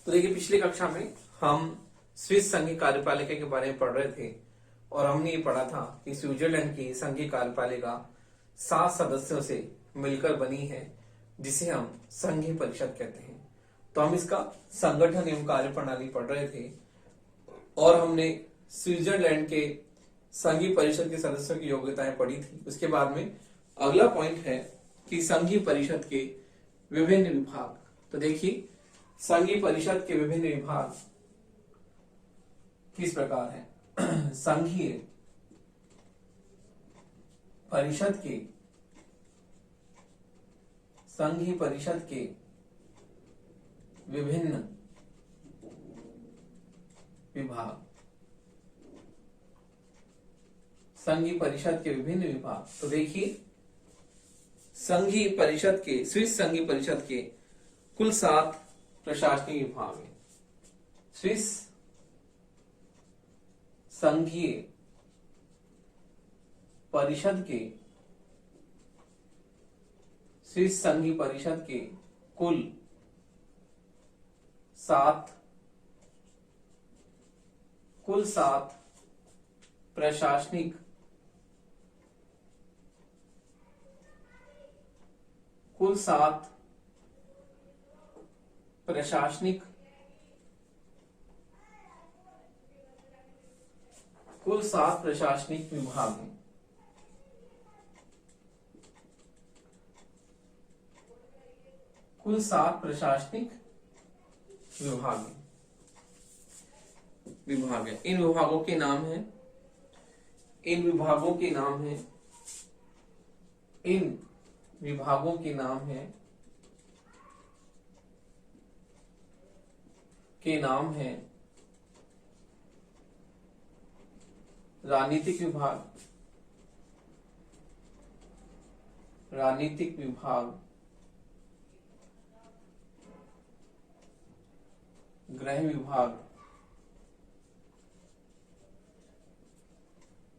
तो देखिए, पिछली कक्षा में हम स्विस संघीय कार्यपालिका के बारे में पढ़ रहे थे और हमने ये पढ़ा था कि स्विट्जरलैंड की संघीय कार्यपालिका 7 सदस्यों से मिलकर बनी है, जिसे हम संघीय परिषद कहते हैं। तो हम इसका संगठन एवं कार्यप्रणाली पढ़ रहे थे और हमने स्विट्जरलैंड के संघीय परिषद के सदस्यों की योग्यताएं पढ़ी थी। उसके बाद में अगला पॉइंट है कि संघीय परिषद के विभिन्न विभाग। तो देखिए, संघीय परिषद के विभिन्न विभाग किस प्रकार हैं। संघीय परिषद के विभिन्न विभाग। संघीय परिषद के विभिन्न विभाग। तो देखिए, संघीय परिषद के स्विस संघीय परिषद के कुल 7 प्रशासनिक विभाग हैं। स्विस संघीय परिषद के कुल 7 प्रशासनिक विभाग हैं। कुल 7 प्रशासनिक विभाग है। इन विभागों के नाम हैं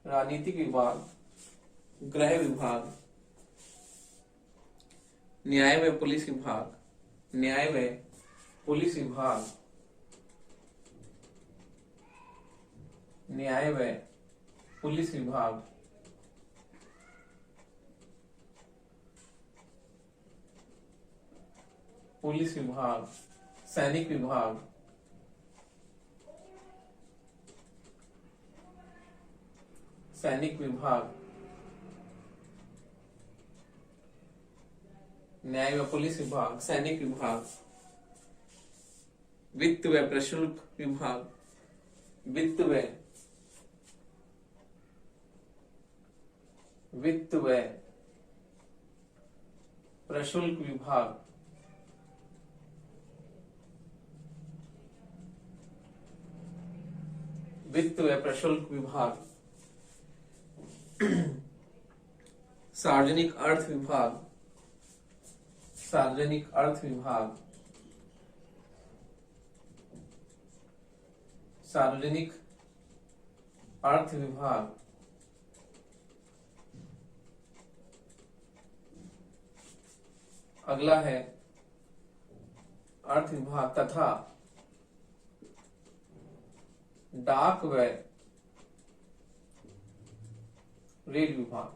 राजनीतिक विभाग, गृह विभाग, न्याय व पुलिस विभाग, सैनिक विभाग, न्याय व पुलिस विभाग, सैनिक विभाग, वित्त व प्रशुल्क विभाग, सार्वजनिक अर्थ विभाग, अगला है अर्थ विभाग तथा डाक व रेल विभाग।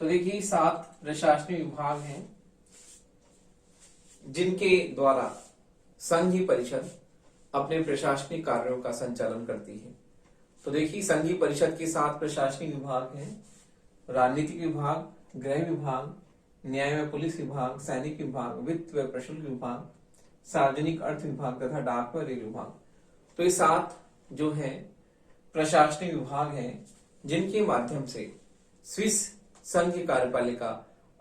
तो देखिए, 7 प्रशासनिक विभाग हैं जिनके द्वारा संघीय परिषद अपने प्रशासनिक कार्यों का संचालन करती है। तो देखिए, संघीय परिषद के 7 प्रशासनिक विभाग हैं: राजनीतिक विभाग, गृह विभाग, न्याय व पुलिस विभाग, सैनिक विभाग, वित्त व प्रशुल्क विभाग, सार्वजनिक अर्थ विभाग तथा डाक व रेल विभाग। तो ये 7 जो है प्रशासनिक विभाग हैं जिनके माध्यम से स्विस संघीय कार्यपालिका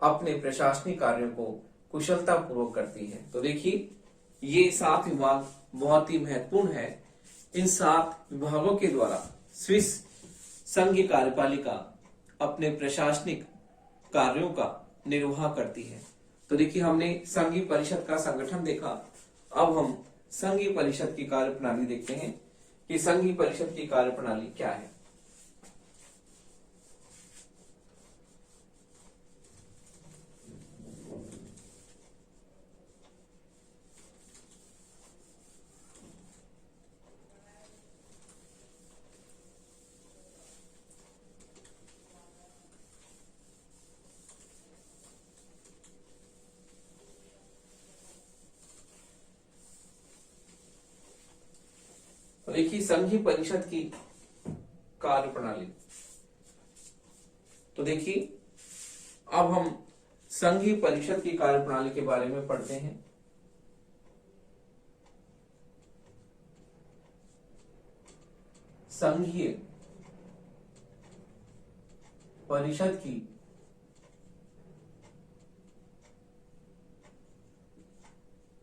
अपने प्रशासनिक कार्यों को कुशलता पूर्वक करती है। तो देखिए, ये 7 विभाग बहुत ही महत्वपूर्ण है। इन 7 विभागों के द्वारा स्विस संघीय कार्यपालिका अपने प्रशासनिक कार्यों का निर्वाह करती है। तो देखिए, हमने संघीय परिषद का संगठन देखा। अब हम संघीय परिषद की कार्यप्रणाली देखते हैं कि संघीय परिषद की कार्यप्रणाली क्या है। देखिए संघीय परिषद की कार्य प्रणाली। तो देखिए अब हम संघीय परिषद की कार्य प्रणाली के बारे में पढ़ते हैं। संघीय परिषद की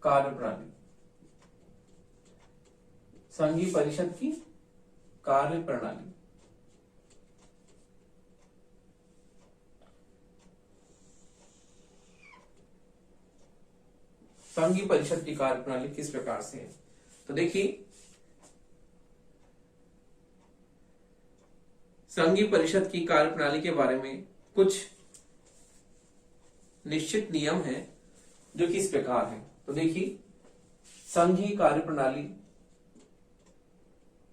कार्य प्रणाली। संघीय परिषद की कार्य प्रणाली। संघीय परिषद की कार्य प्रणाली किस प्रकार से है? तो देखिए संघीय परिषद की कार्य प्रणाली के बारे में कुछ निश्चित नियम हैं जो कि इस प्रकार है। तो देखिए संघीय कार्य प्रणाली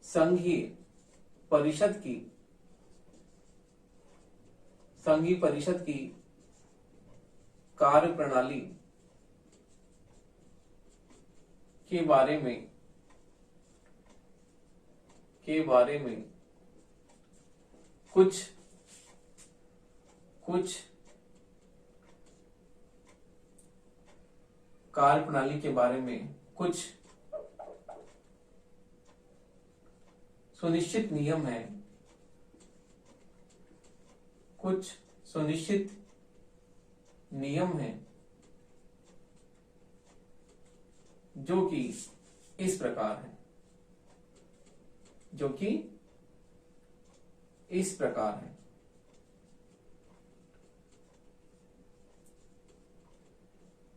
संघीय परिषद की कार्य प्रणाली के बारे में कुछ कार्य प्रणाली के बारे में कुछ सुनिश्चित नियम है, कुछ सुनिश्चित नियम है जो कि इस प्रकार है, जो कि इस प्रकार है।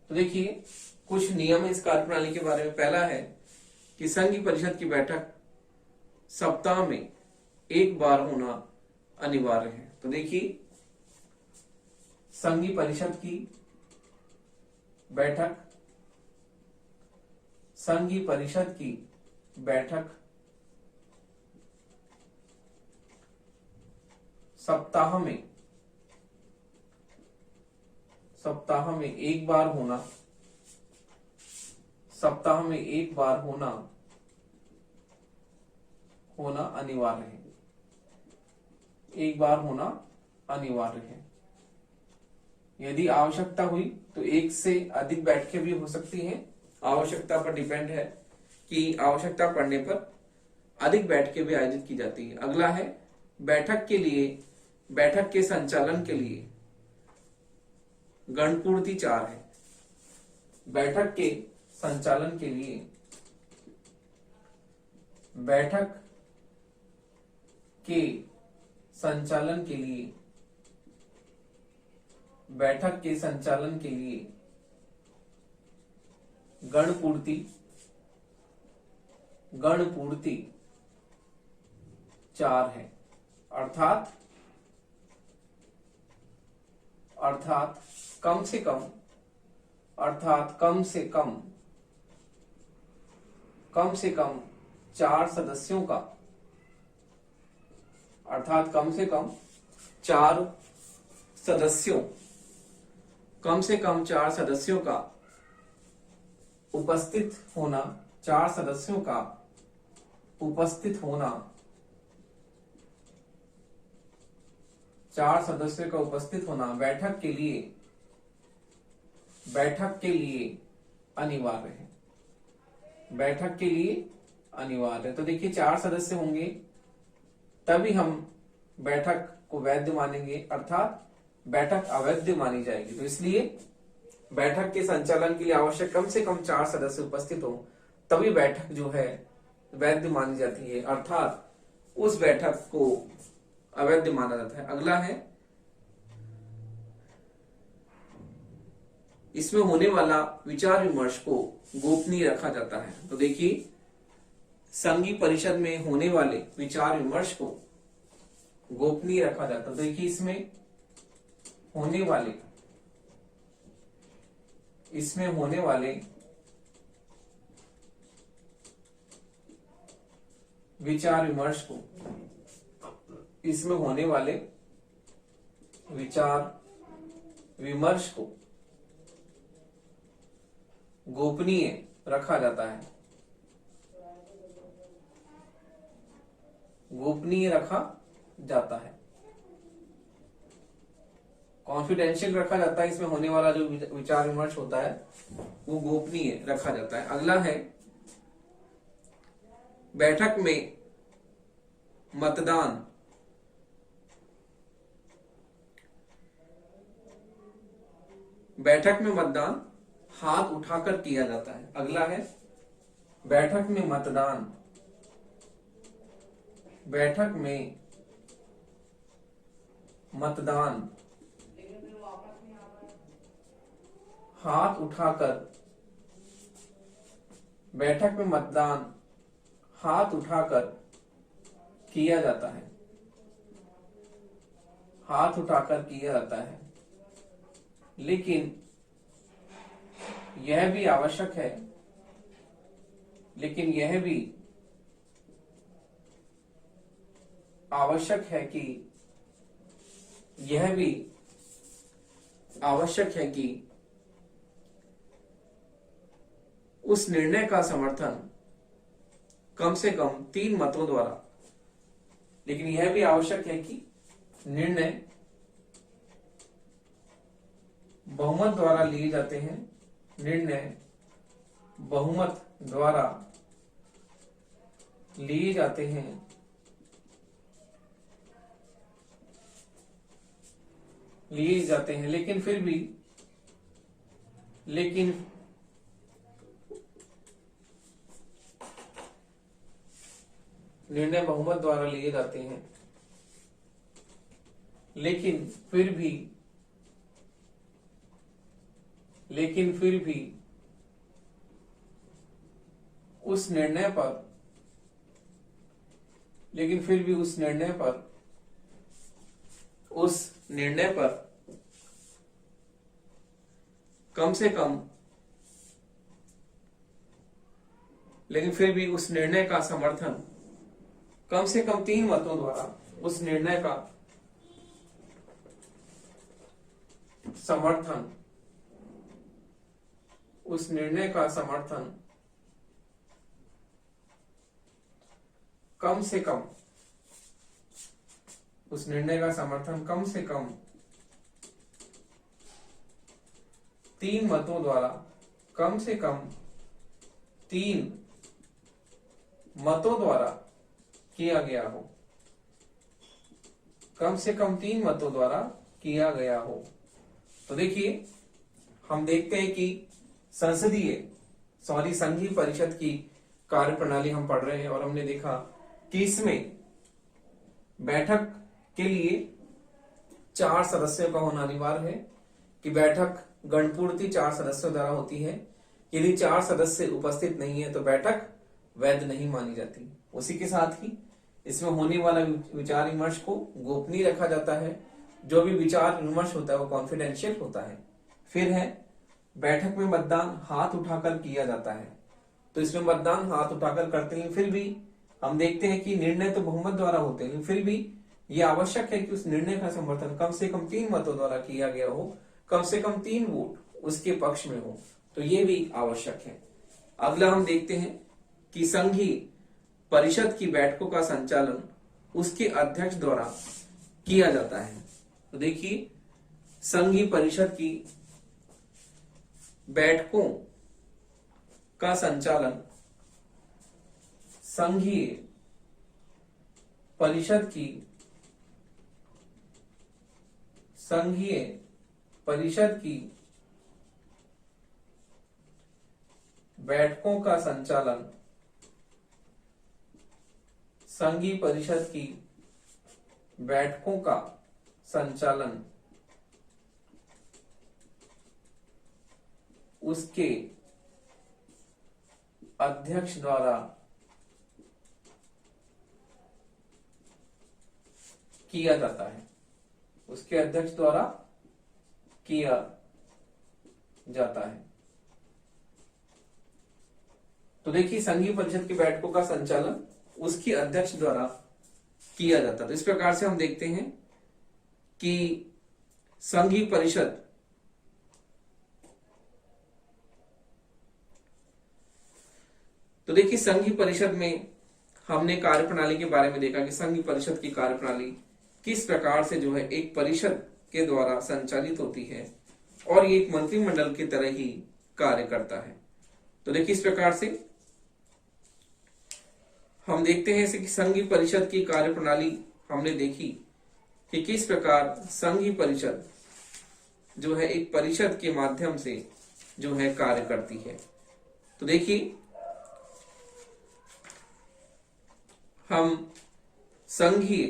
तो देखिए कुछ नियम है इस कार्य प्रणाली के बारे में। पहला है कि संघीय परिषद की बैठक सप्ताह में एक बार होना अनिवार्य है। तो देखिए संघीय परिषद की बैठक सप्ताह में एक बार होना अनिवार्य है। एक बार होना अनिवार्य है। यदि आवश्यकता हुई तो एक से अधिक बैठकें भी हो सकती हैं। आवश्यकता पर डिपेंड है कि आवश्यकता पड़ने पर अधिक बैठकें भी आयोजित की जाती है। अगला है बैठक के संचालन के लिए गणपूर्ति 4 है। बैठक के संचालन के लिए गणपूर्ति 4 है। अर्थात कम से कम 4 सदस्यों का उपस्थित होना 4 सदस्यों का उपस्थित होना बैठक के लिए अनिवार्य है। तो देखिए 4 सदस्य होंगे तभी हम बैठक को वैध मानेंगे, अर्थात बैठक अवैध मानी जाएगी। तो इसलिए बैठक के संचालन के लिए आवश्यक कम से कम 4 सदस्य उपस्थित हो तभी बैठक जो है वैध मानी जाती है, अर्थात उस बैठक को अवैध माना जाता है। अगला है इसमें होने वाला विचार विमर्श को गोपनीय रखा जाता है। तो देखिए संघीय परिषद में होने वाले विचार विमर्श को गोपनीय रखा जाता है। तो देखिए इसमें होने वाले विचार विमर्श को गोपनीय रखा जाता है। गोपनीय रखा जाता है, कॉन्फिडेंशियल रखा जाता है। इसमें होने वाला जो विचार विमर्श होता है वो गोपनीय रखा जाता है। अगला है बैठक में मतदान हाथ उठाकर किया जाता है। अगला है बैठक में मतदान हाथ उठाकर किया जाता है। लेकिन यह भी आवश्यक है कि उस निर्णय का समर्थन कम से कम 3 मतों द्वारा, लेकिन यह भी आवश्यक है कि निर्णय बहुमत द्वारा लिए जाते हैं, लेकिन फिर भी निर्णय बहुमत द्वारा लिए जाते हैं, लेकिन फिर भी उस निर्णय पर कम से कम, लेकिन फिर भी उस निर्णय का समर्थन कम से कम 3 मतों द्वारा उस निर्णय का समर्थन कम से कम 3 मतों द्वारा किया गया हो। तो देखिए हम देखते हैं कि संघीय परिषद की कार्यप्रणाली हम पढ़ रहे हैं और हमने देखा कि इसमें बैठक के लिए 4 सदस्यों का होना अनिवार्य है, कि बैठक गणपूर्ति 4 सदस्यों द्वारा होती है। यदि 4 सदस्य उपस्थित नहीं है तो बैठक वैध नहीं मानी जाती। उसी के साथ ही इसमें होने वाला विचार विमर्श को गोपनीय रखा जाता है, जो भी विचार विमर्श होता है वो कॉन्फिडेंशियल होता है। फिर है बैठक में मतदान हाथ उठाकर किया जाता है, तो इसमें मतदान हाथ उठाकर करते हैं, फिर भी हम देखते हैं कि निर्णय तो बहुमत द्वारा होते हैं, फिर भी ये आवश्यक है कि उस निर्णय का समर्थन कम से कम 3 मतों द्वारा किया गया हो, कम से कम 3 वोट उसके पक्ष में हो, तो ये भी आवश्यक है। अगला हम देखते हैं कि संघीय परिषद की बैठकों का संचालन उसके अध्यक्ष द्वारा किया जाता है। तो देखिए संघीय परिषद की बैठकों का संचालन संघीय परिषद की बैठकों का संचालन संघीय परिषद की बैठकों का संचालन उसके अध्यक्ष द्वारा किया जाता है, उसके अध्यक्ष द्वारा किया जाता है। तो देखिए संघीय परिषद की बैठकों का संचालन उसके अध्यक्ष द्वारा किया जाता है। तो इस प्रकार से हम देखते हैं कि संघीय परिषद में हमने कार्यप्रणाली के बारे में देखा कि संघ परिषद की कार्यप्रणाली किस प्रकार से जो है एक परिषद के द्वारा संचालित होती है और ये एक मंत्रिमंडल की तरह ही कार्य करता है। तो देखिए इस प्रकार से हम देखते हैं कि संघीय परिषद की कार्यप्रणाली हमने देखी कि किस प्रकार संघीय परिषद जो है एक परिषद के माध्यम से जो है कार्य करती है। तो देखिए हम संघीय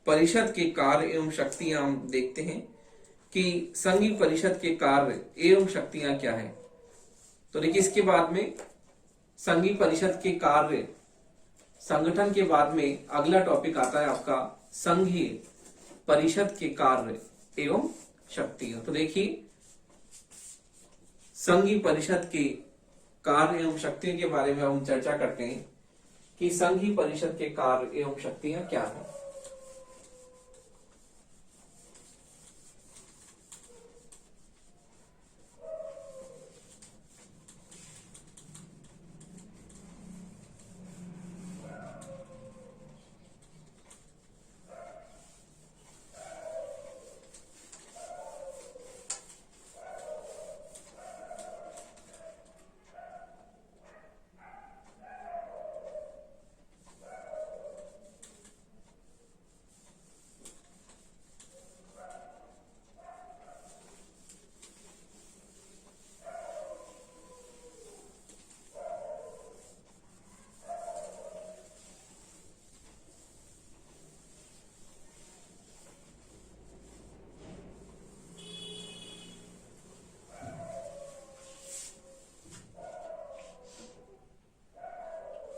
परिषद के कार्य एवं शक्तियां हम देखते हैं कि संघीय परिषद के कार्य एवं शक्तियां क्या है। तो देखिए इसके बाद में संघीय परिषद के कार्य संगठन के बाद में अगला टॉपिक आता है आपका संघीय परिषद के कार्य एवं शक्तियां। तो देखिए संघीय परिषद के कार्य एवं शक्तियों के बारे में हम चर्चा करते हैं कि संघीय परिषद के कार्य एवं शक्तियां क्या है।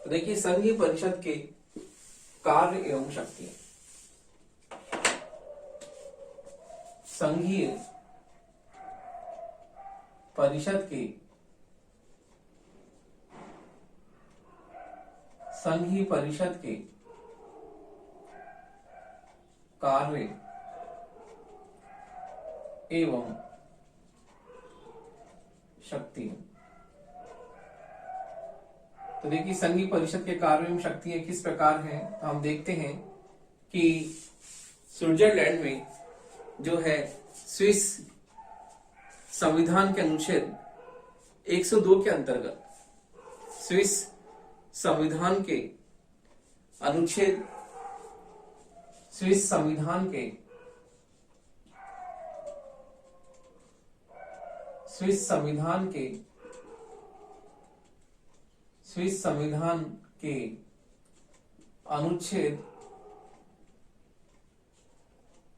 तो देखिए संघीय परिषद के कार्य एवं शक्तियां। संघीय परिषद के कार्य एवं शक्तियां। तो देखिए संघीय परिषद के कार्य एवं शक्तियां किस प्रकार हैं। हम देखते हैं कि स्विट्जरलैंड में जो है स्विस संविधान के अनुच्छेद 102 के अंतर्गत स्विस संविधान के अनुच्छेद स्विस संविधान के अनुच्छेद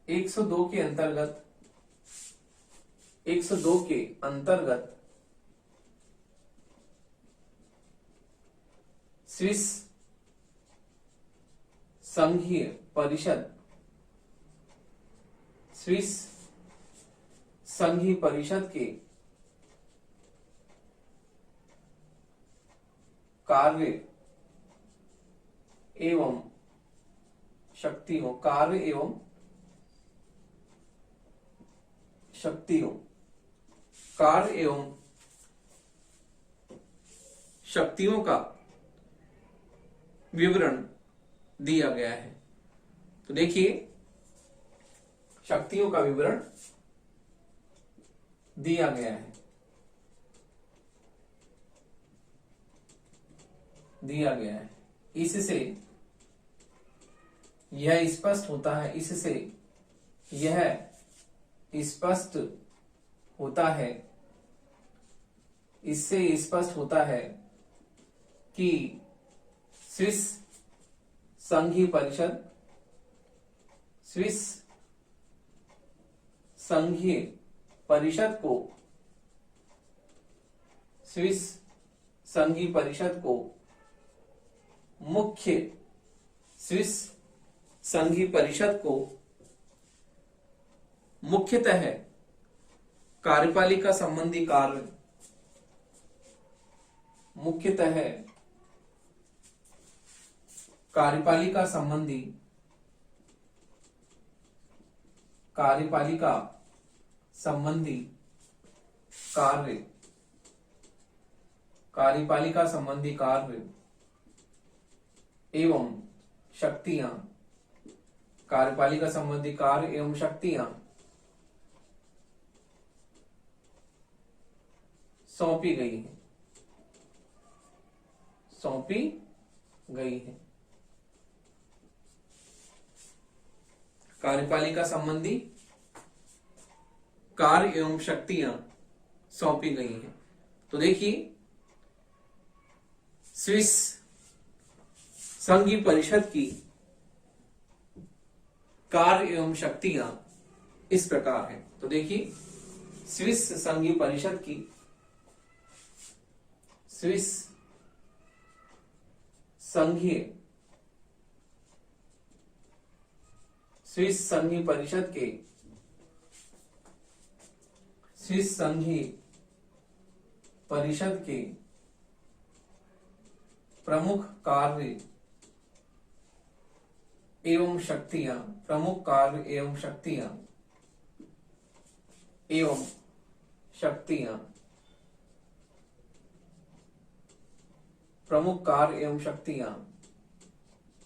102 के अंतर्गत स्विस संघीय परिषद के कार्य एवं शक्तियों का विवरण दिया गया है। तो देखिए शक्तियों का विवरण दिया गया है। इससे यह स्पष्ट होता है कि स्विस संघीय परिषद को मुख्यतः कार्यपालिका संबंधी कार्य कार्यपालिका संबंधी कार्य एवं शक्तियां, कार्यपालिका संबंधी कार्य एवं शक्तियां सौंपी गई है, सौंपी गई है। कार्यपालिका संबंधी कार्य एवं शक्तियां सौंपी गई हैं। तो देखिए, स्विस संघीय परिषद की कार्य एवं शक्तियां इस प्रकार है। तो देखिए, स्विस संघीय परिषद की, स्विस संघीय परिषद के, स्विस संघीय परिषद के प्रमुख कार्य एवं शक्तियां, प्रमुख कार्य एवं शक्तियां एवं शक्तियां, प्रमुख कार्य एवं शक्तियां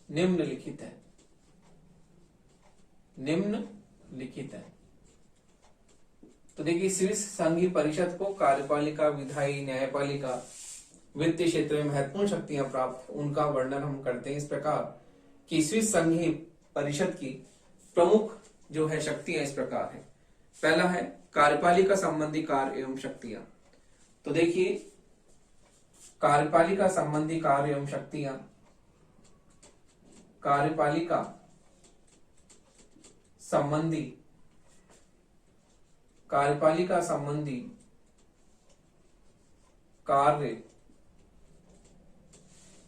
निम्नलिखित है, निम्नलिखित है। तो देखिए, स्विस संघीय परिषद को कार्यपालिका, विधायी, न्यायपालिका, वित्तीय क्षेत्र में महत्वपूर्ण शक्तियां प्राप्त, उनका वर्णन हम करते हैं इस प्रकार कि स्विस संघीय परिषद की प्रमुख जो है शक्तियां इस प्रकार है। पहला है कार्यपालिका संबंधी कार्य एवं शक्तियां। तो देखिए, कार्यपालिका संबंधी कार्य एवं शक्तियां, कार्यपालिका संबंधी, कार्यपालिका संबंधी कार्य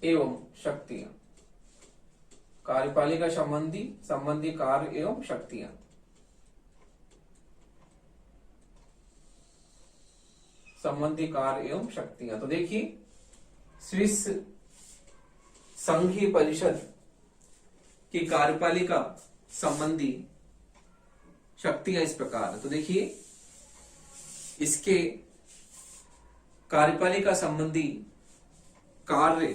एवं शक्तियां, कार्यपालिका संबंधी कार्य एवं शक्तियां। संबंधी कार्य एवं शक्तियां। तो देखिए, स्विस संघीय परिषद की कार्यपालिका संबंधी शक्तियां इस प्रकार है। तो देखिए, इसके कार्यपालिका संबंधी कार्य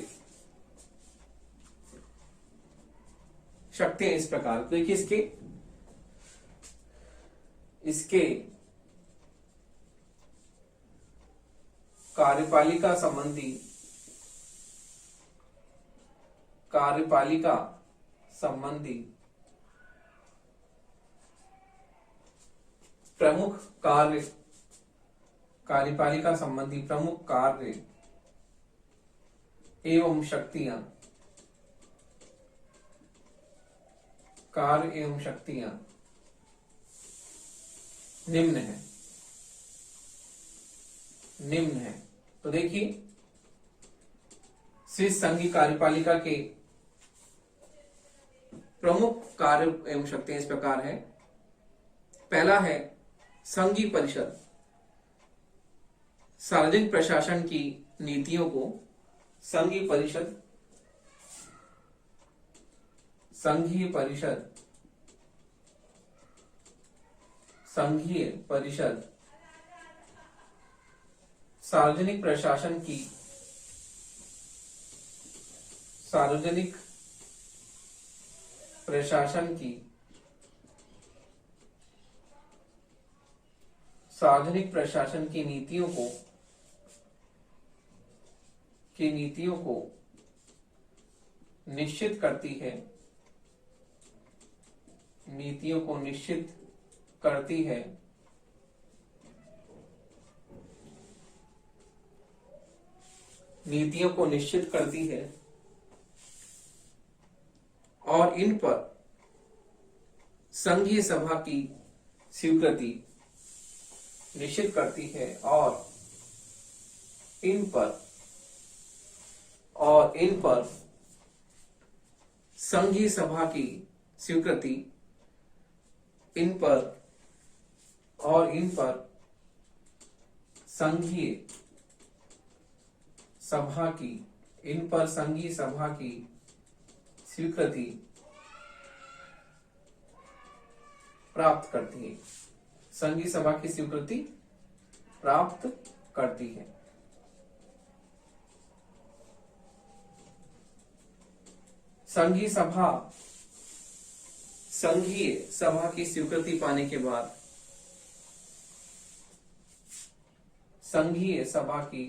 शक्तियां इस प्रकार। तो देखिए, इसके कार्यपालिका संबंधी प्रमुख कार्य, कार्यपालिका संबंधी प्रमुख कार्य एवं शक्तियां, कार्य एवं शक्तियां निम्न है, निम्न है। तो देखिए, स्विस संघीय कार्यपालिका के प्रमुख कार्य एवं शक्तियां इस प्रकार है। पहला है संघीय परिषद सार्वजनिक प्रशासन की नीतियों को, संघीय परिषद सार्वजनिक प्रशासन की, सार्वजनिक प्रशासन की, सार्वजनिक प्रशासन की नीतियों को निश्चित करती है, नीतियों को निश्चित करती है, नीतियों को निश्चित करती है और इन पर संघीय सभा की स्वीकृति निश्चित करती है और इन पर संघीय सभा की स्वीकृति, इन पर संघीय सभा की, इन पर संघीय सभा की स्वीकृति प्राप्त करती है, संघीय सभा की स्वीकृति प्राप्त करती है। संघीय सभा की स्वीकृति पाने के बाद संघीय सभा की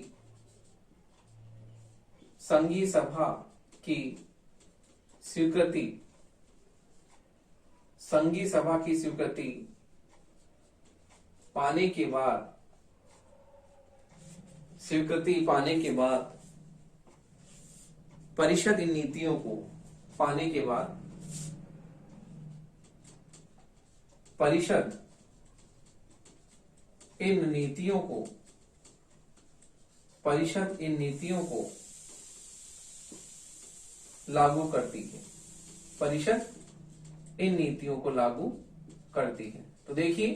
स्वीकृति पाने के बाद परिषद इन नीतियों को पाने के बाद परिषद इन नीतियों को लागू करती है। परिषद इन नीतियों को लागू करती है। तो देखिए,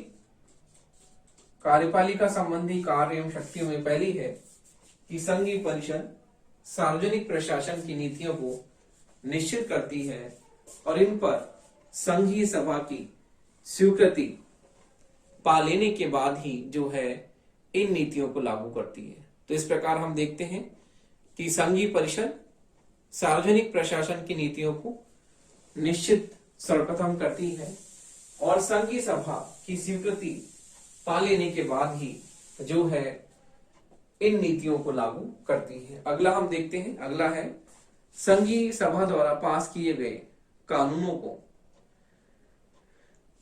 कार्यपालिका संबंधी कार्य एवं शक्तियों में पहली है कि संघीय परिषद सार्वजनिक प्रशासन की नीतियों को निश्चित करती है और इन पर संघीय सभा की स्वीकृति पा लेने के बाद ही जो है इन नीतियों को लागू करती है। तो इस प्रकार हम देखते हैं कि संघीय परिषद सार्वजनिक प्रशासन की नीतियों को निश्चित सर्वप्रथम करती है और संघीय सभा की स्वीकृति पा लेने के बाद ही जो है इन नीतियों को लागू करती है। अगला हम देखते हैं, अगला है संघीय सभा द्वारा पास किए गए कानूनों को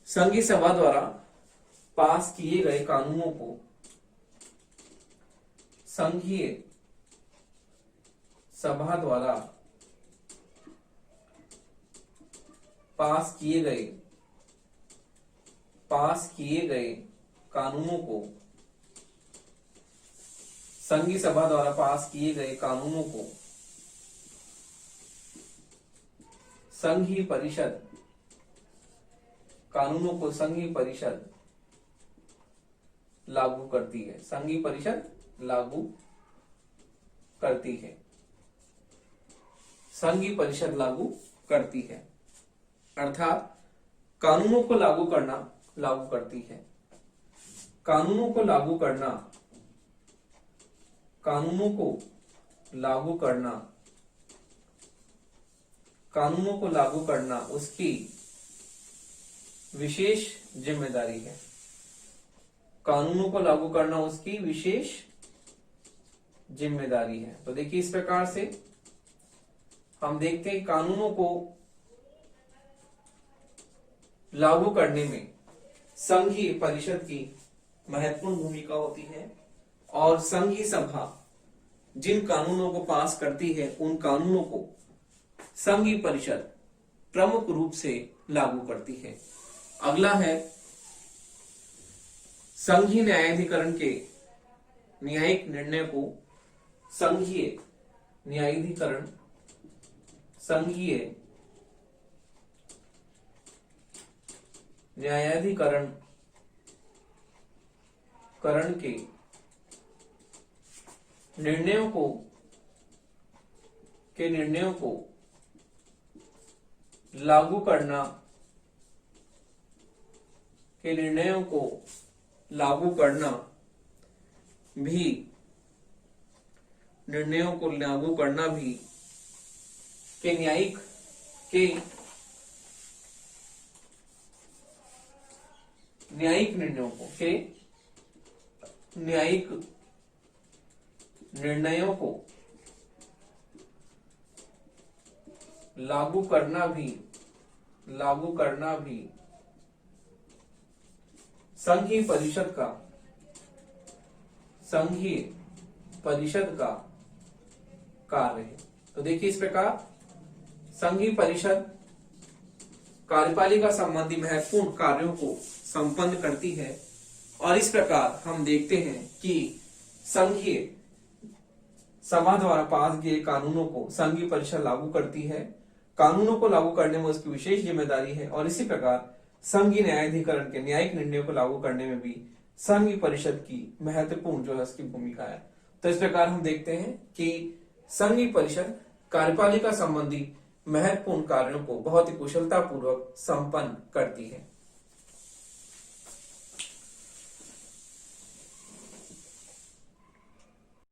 संघीय सभा द्वारा पास किए गए कानूनों को संघीय सभा द्वारा पास किए गए कानूनों को संघीय सभा द्वारा पास किए गए कानूनों को संघीय परिषद लागू करती है। संघीय परिषद लागू करती है। संघीय परिषद लागू करती है अर्थात कानूनों को लागू करती है। कानूनों को लागू करना उसकी विशेष जिम्मेदारी है। कानूनों को लागू करना उसकी विशेष जिम्मेदारी है। तो देखिए, इस प्रकार से हम देखते हैं कानूनों को लागू करने में संघीय परिषद की महत्वपूर्ण भूमिका होती है और संघीय सभा जिन कानूनों को पास करती है उन कानूनों को संघीय परिषद प्रमुख रूप से लागू करती है। अगला है संघीय न्यायाधिकरण के न्यायिक निर्णय को संघीय न्यायाधिकरण के निर्णयों को लागू करना भी के न्यायिक निर्णयों को लागू करना भी संघीय परिषद का कार्य है। तो देखिए, इस प्रकार संघीय परिषद कार्यपालिका संबंधी महत्वपूर्ण कार्यों को संपन्न करती है और इस प्रकार हम देखते हैं कि संघीय सभा द्वारा पास किए कानूनों को संघीय परिषद लागू करती है। कानूनों को लागू करने में उसकी विशेष जिम्मेदारी है और इसी प्रकार संघीय न्यायाधिकरण के न्यायिक निर्णयों को लागू करने में भी संघीय परिषद की महत्वपूर्ण जो है उसकी भूमिका है। तो इस प्रकार हम देखते हैं कि संघीय परिषद कार्यपालिका संबंधी महत्वपूर्ण कार्यों को बहुत ही कुशलता पूर्वक संपन्न करती है।